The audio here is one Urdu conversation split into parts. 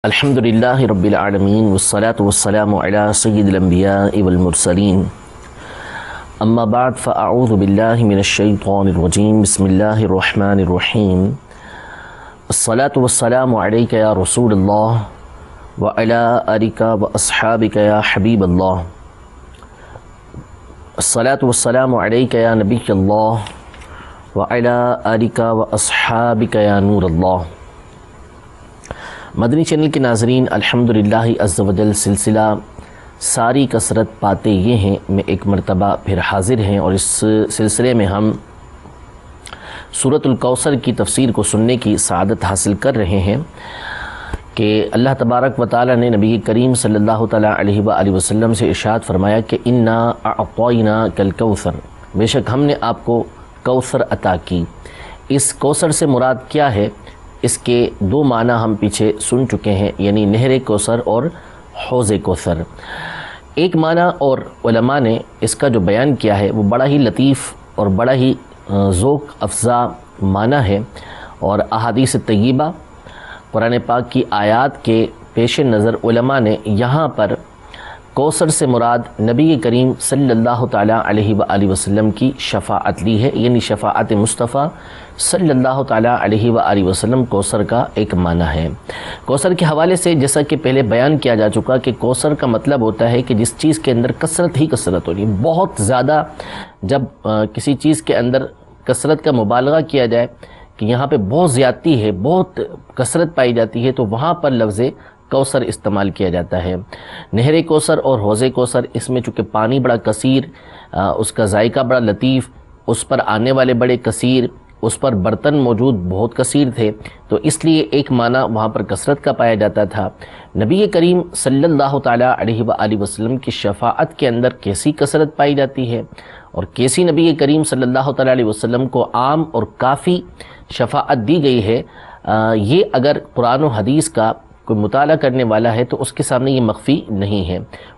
الحمدللہ رب العالمین والصلاة والسلام علی سید الانبیاء والمرسلین اما بعد فاعوذ باللہ من الشیطان الرجیم بسم اللہ الرحمن الرحیم الصلاة والسلام علیک یا رسول اللہ وعلی آلک واصحابک یا حبیب اللہ الصلاة والسلام علیک یا نبی اللہ وعلی آلک واصحابک یا نور اللہ۔ مدنی چینل کے ناظرین، الحمدللہ عز و جل سلسلہ ساری کسرت پاتے یہ ہیں میں ایک مرتبہ پھر حاضر ہیں، اور اس سلسلے میں ہم سورۃ الکوثر کی تفسیر کو سننے کی سعادت حاصل کر رہے ہیں کہ اللہ تبارک و تعالی نے نبی کریم صلی اللہ تعالیٰ علیہ وآلہ وسلم سے ارشاد فرمایا کہ انا اعطیناک الکوثر، بے شک ہم نے آپ کو کوثر عطا کی۔ اس کوثر سے مراد کیا ہے؟ اس کے دو معنی ہم پیچھے سن چکے ہیں، یعنی نہر کوثر اور حوض کوثر۔ ایک معنی اور علماء نے اس کا جو بیان کیا ہے وہ بڑا ہی لطیف اور بڑا ہی ذوق افزا معنی ہے، اور احادیث طیبہ قرآن پاک کی آیات کے پیش نظر علماء نے یہاں پر کوثر سے مراد نبی کریم صلی اللہ تعالیٰ علیہ وآلہ وسلم کی شفاعت لی ہے، یعنی شفاعت مصطفیٰ صلی اللہ تعالیٰ علیہ وآلہ وسلم کوثر کا ایک معنی ہے۔ کوثر کے حوالے سے جیسا کہ پہلے بیان کیا جا چکا کہ کوثر کا مطلب ہوتا ہے کہ جس چیز کے اندر کثرت ہی کثرت ہو رہی ہے، بہت زیادہ۔ جب کسی چیز کے اندر کثرت کا مبالغہ کیا جائے کہ یہاں پہ بہت زیادتی ہے، بہت کثرت پائی جاتی ہے، تو وہاں پر لفظ کوثر استعمال کیا جاتا ہے۔ نہر کوثر اور حوض کوثر، اس میں چونکہ پانی بڑا کثیر، اس کا ذائقہ بڑا لطیف، اس پر آنے والے بڑے کثیر، اس پر برتن موجود بہت کثیر تھے، تو اس لیے ایک معنی وہاں پر کثرت کا پایا جاتا تھا۔ نبی کریم صلی اللہ تعالیٰ علیہ وآلہ وسلم کی شفاعت کے اندر کیسی کثرت پائی جاتی ہے، اور کیسی نبی کریم صلی اللہ تعالیٰ علیہ وسلم کو عام اور کافی شفاعت دی گئی ہے، یہ اگر قرآن و حدیث کا کوئی مطالعہ کرنے والا ہے تو اس کے سامنے یہ مخفی نہیں ہے۔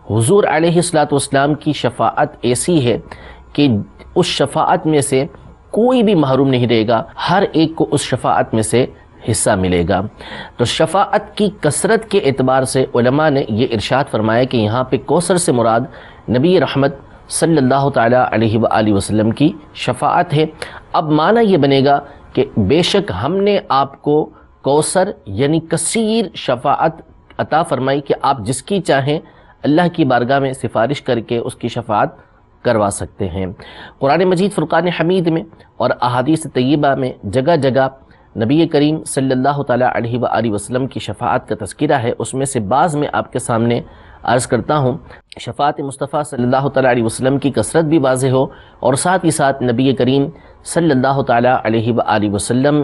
حضور علیہ السلام کی شفاعت ایسی ہے کہ اس شفاعت میں سے کوئی بھی محروم نہیں رہے گا، ہر ایک کو اس شفاعت میں سے حصہ ملے گا۔ تو شفاعت کی کثرت کے اعتبار سے علماء نے یہ ارشاد فرمایا کہ یہاں پہ کوثر سے مراد نبی رحمت صلی اللہ تعالیٰ علیہ وآلہ وسلم کی شفاعت ہے۔ اب معنی یہ بنے گا کہ بے شک ہم نے آپ کو کوثر یعنی کثیر شفاعت عطا فرمائی کہ آپ جس کی چاہیں اللہ کی بارگاہ میں سفارش کر کے اس کی شفاعت کروا سکتے ہیں۔ قرآن مجید فرقان حمید میں اور احادیث طیبہ میں جگہ جگہ نبی کریم صلی اللہ تعالیٰ علیہ وآلہ وسلم کی شفاعت کا تذکرہ ہے، اس میں سے بعض میں آپ کے سامنے عرض کرتا ہوں۔ شفاعت مصطفیٰ صلی اللہ تعالیٰ علیہ وسلم کی کثرت بھی واضح ہو، اور ساتھ ہی ساتھ نبی کریم صلی اللہ تعالیٰ علیہ وآلہ وسلم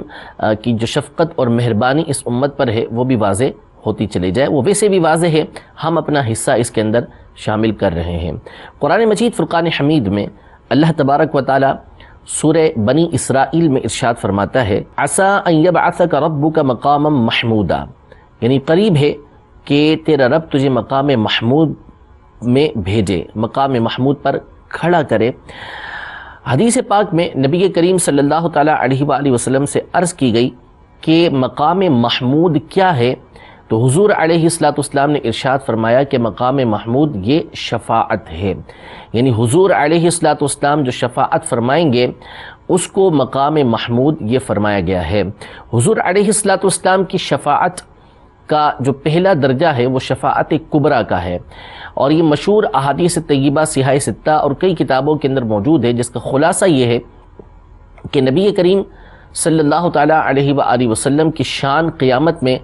کی جو شفقت اور مہربانی اس امت پر ہے وہ بھی واضح ہوتی چلی جائے۔ وہ ویسے بھی واضح ہے، ہم اپنا حصہ اس کے اندر شامل کر رہے ہیں۔ قرآن مجید فرقان حمید میں اللہ تبارک و تعالیٰ سورہ بنی اسرائیل میں ارشاد فرماتا ہے عَسَىٰ أَن يَبْعَثَكَ رَبُّكَ مَقَامًا مَحْمُودًا، یعنی قریب ہے کہ تیرا رب تجھے مقام محمود میں بھیجے، مقام محمود پر کھڑا کرے۔ حدیث پاک میں نبی کریم صلی اللہ تعالیٰ علیہ وآلہ وسلم سے عرض کی گئی کہ مقام محمود کیا ہے، تو حضور علیہ السلام نے ارشاد فرمایا کہ مقام محمود یہ شفاعت ہے، یعنی حضور علیہ السلام جو شفاعت فرمائیں گے اس کو مقام محمود یہ فرمایا گیا ہے۔ حضور علیہ السلام کی شفاعت کا جو پہلا درجہ ہے وہ شفاعت کبریٰ کا ہے، اور یہ مشہور احادیث طیبہ سیاہ ستہ اور کئی کتابوں کے اندر موجود ہے، جس کا خلاصہ یہ ہے کہ نبی کریم صلی اللہ تعالیٰ علیہ وآلہ وسلم کی شان قیامت میں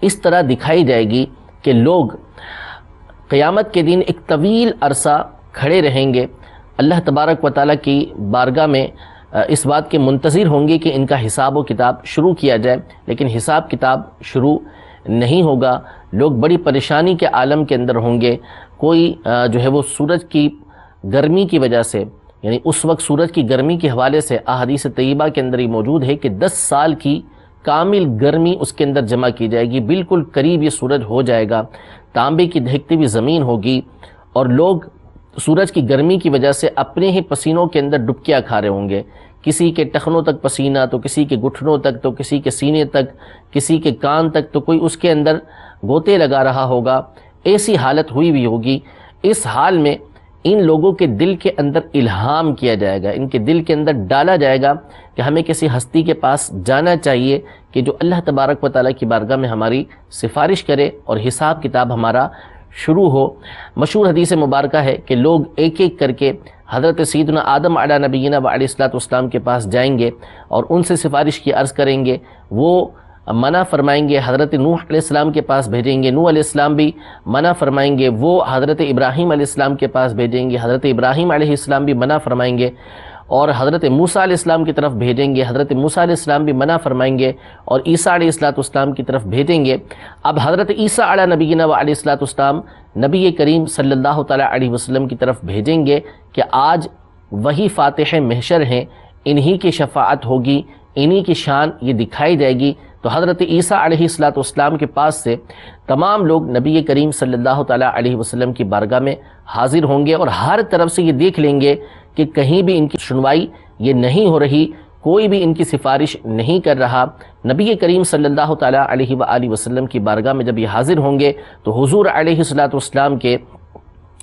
اس طرح دکھائی جائے گی کہ لوگ قیامت کے دن ایک طویل عرصہ کھڑے رہیں گے، اللہ تبارک و تعالیٰ کی بارگاہ میں اس بات کے منتظر ہوں گے کہ ان کا حساب و کتاب شروع کیا جائے، لیکن حساب کتاب شروع نہیں ہوگا۔ لوگ بڑی پریشانی کے عالم کے اندر ہوں گے۔ کوئی جو ہے وہ سورج کی گرمی کی وجہ سے، یعنی اس وقت سورج کی گرمی کے حوالے سے احادیث طیبہ کے اندر ہی موجود ہے کہ 10 سال کی کامل گرمی اس کے اندر جمع کی جائے گی، بالکل قریب یہ سورج ہو جائے گا، تانبے کی دہکتی ہوئی زمین ہوگی، اور لوگ سورج کی گرمی کی وجہ سے اپنے ہی پسینوں کے اندر ڈبکیاں کھا رہے ہوں گے کسی کے ٹخنوں تک پسینہ، تو کسی کے گھٹنوں تک، تو کسی کے سینے تک، کسی کے کان تک، تو کوئی اس کے اندر گوتے لگا رہا ہوگا، ایسی حالت ہوئی بھی ہوگی۔ اس حال میں ان لوگوں کے دل کے اندر الہام کیا جائے گا، ان کے دل کے اندر ڈالا جائے گا کہ ہمیں کسی ہستی کے پاس جانا چاہیے کہ جو اللہ تبارک و تعالیٰ کی بارگاہ میں ہماری سفارش کرے اور حساب کتاب ہمارا شروع ہو۔ مشہور حدیث مبارکہ ہے کہ لوگ ایک ایک کر کے حضرت سیدنا آدم علیہ نبینا و علیہ السلام کے پاس جائیں گے اور ان سے سفارش کی عرض کریں گے، وہ منع فرمائیں گے، حضرت نوح علیہ السلام کے پاس بھیجیں گے، نوح علیہ السلام بھی منع فرمائیں گے، وہ حضرت ابراہیم علیہ السلام کے پاس بھیجیں گے، حضرت ابراہیم علیہ السلام بھی منع فرمائیں گے، اور حضرت موسیٰ علیہ السلام کی طرف بھیجیں گے، حضرت موسیٰ علیہ السلام بھی منع فرمائیں گے، اور عیسیٰ علیہ السلام کی طرف بھیجیں گے۔ اب حضرت عیسیٰ علیہ نبینا و علیہ السلام نبی کریم صلی اللہ تعالیٰ علیہ وسلم کی طرف بھیجیں گے کہ آج وہی فاتح محشر ہیں، انہی کی شفاعت ہوگی، انہی کی شان یہ دکھائی جائے گی۔ تو حضرت عیسیٰ علیہ السلام کے پاس سے تمام لوگ نبی کریم صلی اللہ تعالیٰ علیہ وسلم کی بارگاہ میں حاضر ہوں گے، اور ہر طرف سے یہ دیکھ لیں گے کہ کہیں بھی ان کی سنوائی یہ نہیں ہو رہی، کوئی بھی ان کی سفارش نہیں کر رہا۔ نبی کریم صلی اللہ تعالیٰ علیہ وآلہ وسلم کی بارگاہ میں جب یہ حاضر ہوں گے تو حضور علیہ السلام کے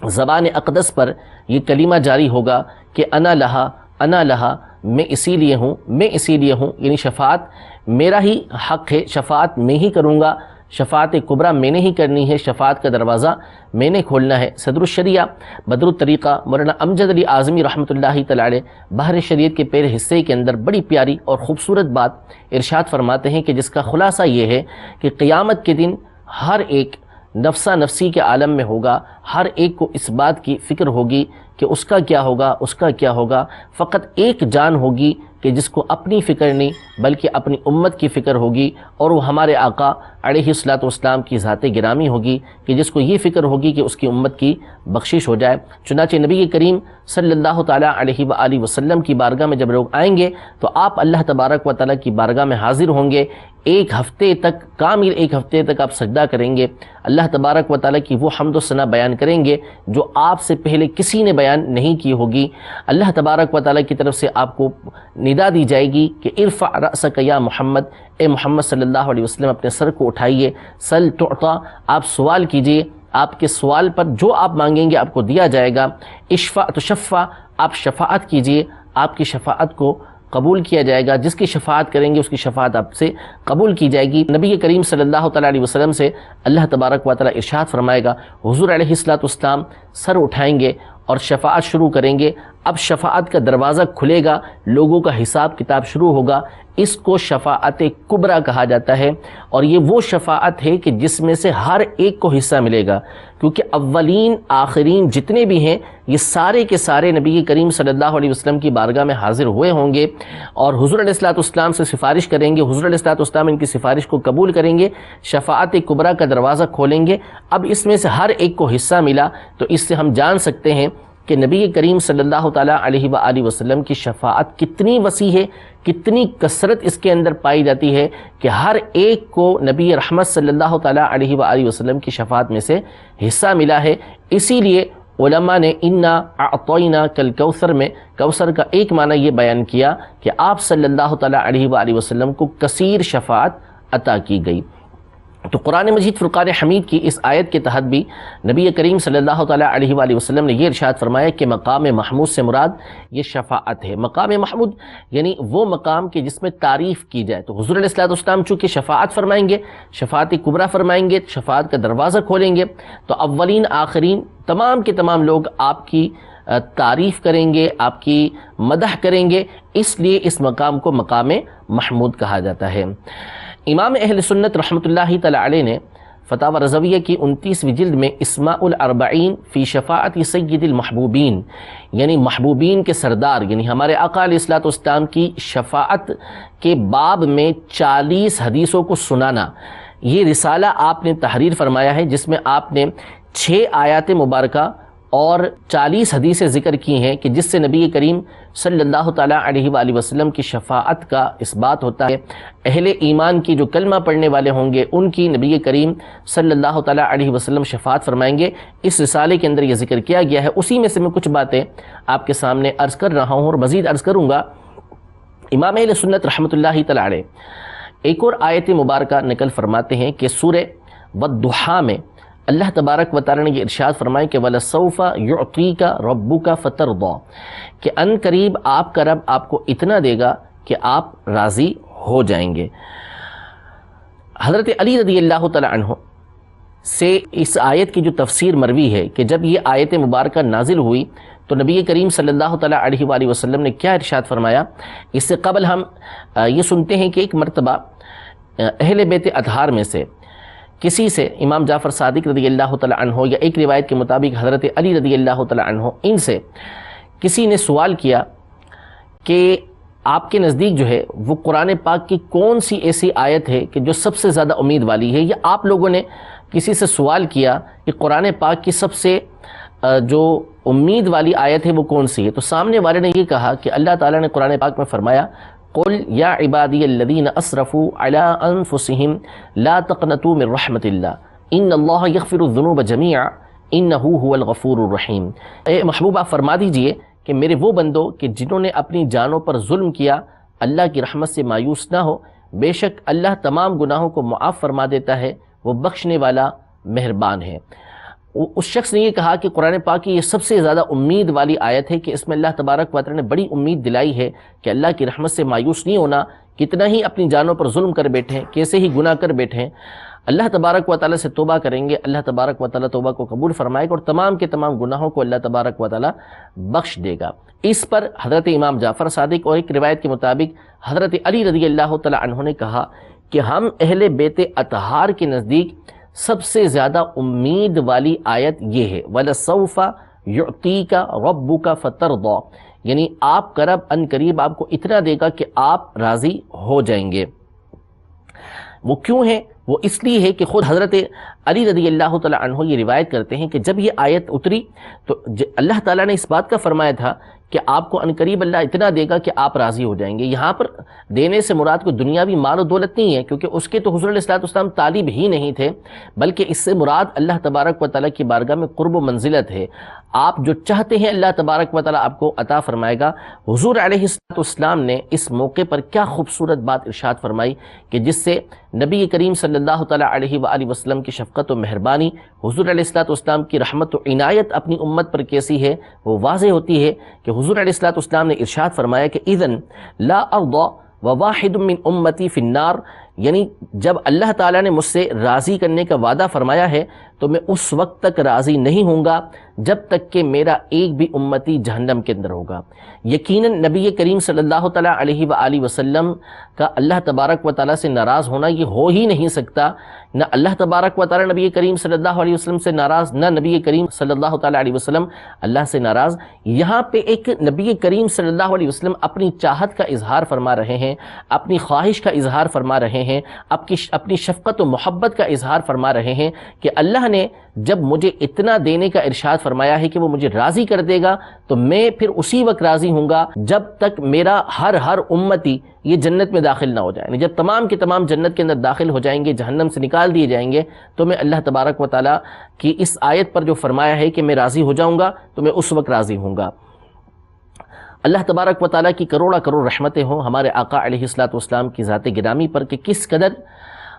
زبان اقدس پر یہ کلمہ جاری ہوگا کہ انا لہا، انا لہا، میں اسی لیے ہوں، میں اسی لیے ہوں، یعنی شفاعت میرا ہی حق ہے، شفاعت میں ہی کروں گا، شفاعت کبریٰ میں نے ہی کرنی ہے، شفاعت کا دروازہ میں نے کھولنا ہے۔ صدر الشریعہ بدر الطریقہ مولانا امجد علی اعظمی رحمۃ اللہ تعالی علیہ بحر شریعت کے پہلے حصے کے اندر بڑی پیاری اور خوبصورت بات ارشاد فرماتے ہیں کہ جس کا خلاصہ یہ ہے کہ قیامت کے دن ہر ایک نفسہ نفسی کے عالم میں ہوگا، ہر ایک کو اس بات کی فکر ہوگی کہ اس کا کیا ہوگا، اس کا کیا ہوگا۔ فقط ایک جان ہوگی کہ جس کو اپنی فکر نہیں بلکہ اپنی امت کی فکر ہوگی، اور وہ ہمارے آقا علیہ السلام کی ذات گرامی ہوگی کہ جس کو یہ فکر ہوگی کہ اس کی امت کی بخشش ہو جائے۔ چنانچہ نبی کریم صلی اللہ تعالیٰ علیہ وآلہ وسلم کی بارگاہ میں جب لوگ آئیں گے تو آپ اللہ تبارک و تعالیٰ کی بارگاہ میں حاضر ہوں گے، ایک ہفتے تک، کامل ایک ہفتے تک آپ سجدہ کریں گے، اللہ تبارک و تعالیٰ کی وہ حمد و ثنا بیان کریں گے جو آپ سے پہلے کسی نے بیان نہیں کی ہوگی۔ اللہ تبارک و تعالیٰ کی طرف سے آپ کو ندا دی جائے گی کہ ارفع رأسک یا محمد، اے محمد صلی اللہ علیہ وسلم اپنے سر کو اٹھائیے، سل تعطا، آپ سوال کیجئے، آپ کے سوال پر جو آپ مانگیں گے آپ کو دیا جائے گا، اشفع تشفع، آپ شفاعت کیجئے، آپ کی شفاعت کو قبول کیا جائے گا، جس کی شفاعت کریں گے اس کی شفاعت آپ سے قبول کی جائے گی۔ نبی کریم صلی اللہ تعالیٰ علیہ وسلم سے اللہ تبارک و تعالیٰ ارشاد فرمائے گا، حضور علیہ السلام سر اٹھائیں گے اور شفاعت شروع کریں گے۔ اب شفاعت کا دروازہ کھلے گا، لوگوں کا حساب کتاب شروع ہوگا، اس کو شفاعت کبریٰ کہا جاتا ہے، اور یہ وہ شفاعت ہے کہ جس میں سے ہر ایک کو حصہ ملے گا، کیونکہ اولین آخرین جتنے بھی ہیں یہ سارے کے سارے نبی کریم صلی اللہ علیہ وسلم کی بارگاہ میں حاضر ہوئے ہوں گے اور حضور علیہ السلام سے سفارش کریں گے، حضور علیہ السلام ان کی سفارش کو قبول کریں گے، شفاعت کبریٰ کا دروازہ کھولیں گے۔ اب اس میں سے ہر ایک کو حصہ ملا، تو اس سے ہم جان سکتے ہیں کہ نبی کریم صلی اللہ تعالیٰ علیہ وآلہ وسلم کی شفاعت کتنی وسیع ہے، کتنی کثرت اس کے اندر پائی جاتی ہے کہ ہر ایک کو نبی رحمت صلی اللہ تعالیٰ علیہ وآلہ وسلم کی شفاعت میں سے حصہ ملا ہے۔ اسی لیے علماء نے انا اعطیناک الکوثر میں کوثر کا ایک معنی یہ بیان کیا کہ آپ صلی اللہ تعالیٰ علیہ وآلہ وسلم کو کثیر شفاعت عطا کی گئی۔ تو قرآن مجید فرقان حمید کی اس آیت کے تحت بھی نبی کریم صلی اللہ تعالیٰ علیہ وآلہ وسلم نے یہ ارشاد فرمایا کہ مقام محمود سے مراد یہ شفاعت ہے۔ مقام محمود یعنی وہ مقام کہ جس میں تعریف کی جائے۔ تو حضور علیہ السلام چونکہ شفاعت فرمائیں گے، شفاعت کبریٰ فرمائیں گے، شفاعت کا دروازہ کھولیں گے، تو اولین آخرین تمام کے تمام لوگ آپ کی تعریف کریں گے، آپ کی مدح کریں گے، اس لیے اس مقام کو مقام محمود کہا جاتا ہے۔ امام اہل سنت رحمۃ اللہ تعالی علیہ نے فتاوی رضویہ کی 29ویں جلد میں اسماء الاربعین فی شفاعت سید المحبوبین، یعنی محبوبین کے سردار یعنی ہمارے آقا علیہ السلام کی شفاعت کے باب میں 40 حدیثوں کو سنانا، یہ رسالہ آپ نے تحریر فرمایا ہے، جس میں آپ نے 6 آیات مبارکہ اور 40 حدیثیں ذکر کی ہیں کہ جس سے نبی کریم صلی اللہ تعالیٰ علیہ وآلہ وسلم کی شفاعت کا اس بات ہوتا ہے۔ اہل ایمان کی جو کلمہ پڑھنے والے ہوں گے ان کی نبی کریم صلی اللہ تعالیٰ علیہ وسلم شفاعت فرمائیں گے۔ اس رسالے کے اندر یہ ذکر کیا گیا ہے، اسی میں سے میں کچھ باتیں آپ کے سامنے عرض کر رہا ہوں اور مزید عرض کروں گا۔ امام اہل سنت رحمۃ اللہ تعالی علیہ ایک اور آیت مبارکہ نقل فرماتے ہیں کہ سورہ والضحیٰ میں اللہ تبارک و تعالی نے یہ ارشاد فرمایا کہ وَلَسَوْفَ يُعْطِيكَ رَبُّكَ فَتَرْضَىٰ کہ ان قریب آپ کا رب آپ کو اتنا دے گا کہ آپ راضی ہو جائیں گے۔ حضرت علی رضی اللہ تعالی عنہ سے اس آیت کی جو تفسیر مروی ہے کہ جب یہ آیت مبارکہ نازل ہوئی تو نبی کریم صلی اللہ تعالیٰ علیہ وآلہ وسلم نے کیا ارشاد فرمایا۔ اس سے قبل ہم یہ سنتے ہیں کہ ایک مرتبہ اہل بیت اطہار میں سے کسی سے امام جعفر صادق رضی اللہ تعالیٰ عنہ یا ایک روایت کے مطابق حضرت علی رضی اللہ تعالیٰ عنہ ان سے کسی نے سوال کیا کہ آپ کے نزدیک جو ہے وہ قرآن پاک کی کون سی ایسی آیت ہے کہ جو سب سے زیادہ امید والی ہے، یا آپ لوگوں نے کسی سے سوال کیا کہ قرآن پاک کی سب سے جو امید والی آیت ہے وہ کون سی ہے؟ تو سامنے والے نے یہ کہا کہ اللہ تعالیٰ نے قرآن پاک میں فرمایا قل یا عبادی الذین اسرفوا علی انفسہم لا تقنطوا من رحمت اللہ ان اللہ یغفر الذنوب جمیعا انہ هو الغفور الرحیم۔ اے محبوب آپ فرما دیجئے کہ میرے وہ بندوں کہ جنہوں نے اپنی جانوں پر ظلم کیا اللہ کی رحمت سے مایوس نہ ہو، بے شک اللہ تمام گناہوں کو معاف فرما دیتا ہے، وہ بخشنے والا مہربان ہے۔ اس شخص نے یہ کہا کہ قرآن پاک کی یہ سب سے زیادہ امید والی آیت ہے کہ اس میں اللہ تبارک و تعالی نے بڑی امید دلائی ہے کہ اللہ کی رحمت سے مایوس نہیں ہونا، کتنا ہی اپنی جانوں پر ظلم کر بیٹھیں، کیسے ہی گناہ کر بیٹھیں، اللہ تبارک و تعالی سے توبہ کریں گے، اللہ تبارک و تعالی توبہ کو قبول فرمائے گا اور تمام کے تمام گناہوں کو اللہ تبارک و تعالی بخش دے گا۔ اس پر حضرت امام جعفر صادق اور ایک روایت کے مطابق حضرت علی رضی اللہ تعالی عنہ نے کہا کہ ہم اہل بیت اطہار کے نزدیک سب سے زیادہ امید والی آیت یہ ہے وَلَسَوْفَ يُعْطِيكَ رَبُّكَ فَتَرْضَىٰ، یعنی آپ کا رب ان قریب آپ کو اتنا دے گا کہ آپ راضی ہو جائیں گے۔ وہ کیوں ہے؟ وہ اس لیے ہے کہ خود حضرت علی رضی اللہ تعالی عنہ یہ روایت کرتے ہیں کہ جب یہ آیت اتری تو اللہ تعالیٰ نے اس بات کا فرمایا تھا کہ آپ کو عنقریب اللہ اتنا دے گا کہ آپ راضی ہو جائیں گے۔ یہاں پر دینے سے مراد کوئی دنیاوی مال و دولت نہیں ہے، کیونکہ اس کے تو حضور علیہ السلام طالب ہی نہیں تھے، بلکہ اس سے مراد اللہ تبارک و تعالیٰ کی بارگاہ میں قرب و منزلت ہے۔ آپ جو چاہتے ہیں اللہ تبارک و تعالیٰ آپ کو عطا فرمائے گا۔ حضور علیہ السلام نے اس موقع پر کیا خوبصورت بات ارشاد فرمائی کہ جس سے نبی کریم صلی اللہ تعالیٰ علیہ وآلہ وسلم کی شفقت و مہربانی، حضور علیہ السلام کی رحمت و عنایت اپنی امت پر کیسی ہے وہ واضح ہوتی ہے کہ حضور علیہ السلام نے ارشاد فرمایا کہ اذن لا ارضى وواحد من امتی فی النار، یعنی جب اللہ تعالیٰ نے مجھ سے راضی کرنے کا وعدہ فرمایا ہے تو میں اس وقت تک راضی نہیں ہوں گا جب تک کہ میرا ایک بھی امتی جہنم کے اندر ہوگا۔ یقیناً نبی کریم صلی اللہ تعالیٰ علیہ وآلہ وسلم کا اللہ تبارک و تعالیٰ سے ناراض ہونا یہ ہو ہی نہیں سکتا، نہ اللہ تبارک و تعالیٰ نبی کریم صلی اللہ علیہ وسلم سے ناراض، نہ نبی کریم صلی اللہ تعالیٰ علیہ وسلم اللہ سے ناراض۔ یہاں پہ ایک نبی کریم صلی اللہ علیہ وسلم اپنی چاہت کا اظہار فرما رہے ہیں، اپنی خواہش کا اظہار فرما رہے ہیں، اپنی شفقت و محبت کا اظہار فرما رہے ہیں کہ اللہ نے جب مجھے اتنا دینے کا ارشاد فرمایا ہے کہ وہ مجھے راضی کر دے گا تو میں پھر اسی وقت راضی ہوں گا جب تک میرا ہر امتی یہ جنت میں داخل نہ ہو جائے۔ جب تمام کے تمام جنت کے اندر داخل ہو جائیں گے، جہنم سے نکال دیے جائیں گے، تو میں اللہ تبارک و تعالیٰ کی اس آیت پر جو فرمایا ہے کہ میں راضی ہو جاؤں گا تو میں اس وقت راضی ہوں گا۔ اللہ تبارک و تعالیٰ کی کروڑا کروڑ رحمتیں ہوں ہمارے آقا علیہ السلام کی ذات گرامی پر کہ کس قدر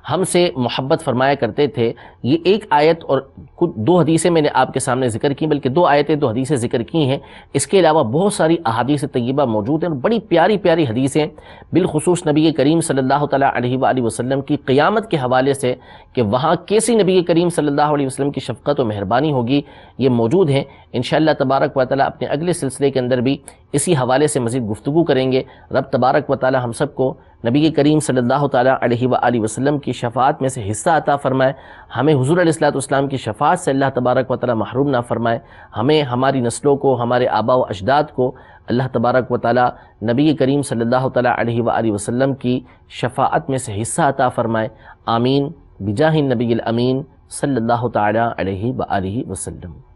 ہم سے محبت فرمایا کرتے تھے۔ یہ ایک آیت اور دو حدیثیں میں نے آپ کے سامنے ذکر کی، بلکہ دو آیتیں دو حدیثیں ذکر کی ہیں، اس کے علاوہ بہت ساری احادیث طیبہ موجود ہیں اور بڑی پیاری پیاری حدیثیں بالخصوص نبی کریم صلی اللہ تعالیٰ علیہ وآلہ وسلم کی قیامت کے حوالے سے کہ وہاں کیسی نبی کریم صلی اللہ علیہ وسلم کی شفقت و مہربانی ہوگی، یہ موجود ہیں۔ انشاءاللہ تبارک و تعالیٰ اپنے اگلے سلسلے کے اندر بھی اسی حوالے سے مزید گفتگو کریں گے۔ رب تبارک و تعالیٰ ہم سب کو نبی کریم صلی اللہ تعالیٰ علیہ وآلہ وسلم کی شفاعت میں سے حصہ عطا فرمائے، ہمیں حضور علیہ السلام کی شفاعت سے اللہ تبارک و تعالیٰ محروم نہ فرمائے، ہمیں ہماری نسلوں کو، ہمارے آباء و اجداد کو اللہ تبارک و تعالیٰ نبی کریم صلی اللہ تعالیٰ علیہ وآلہ وسلم کی شفاعت میں سے حصہ عطا فرمائے۔ آمین بجاہ النبی الامین صلی اللہ تعالیٰ علیہ وآلہ وسلم۔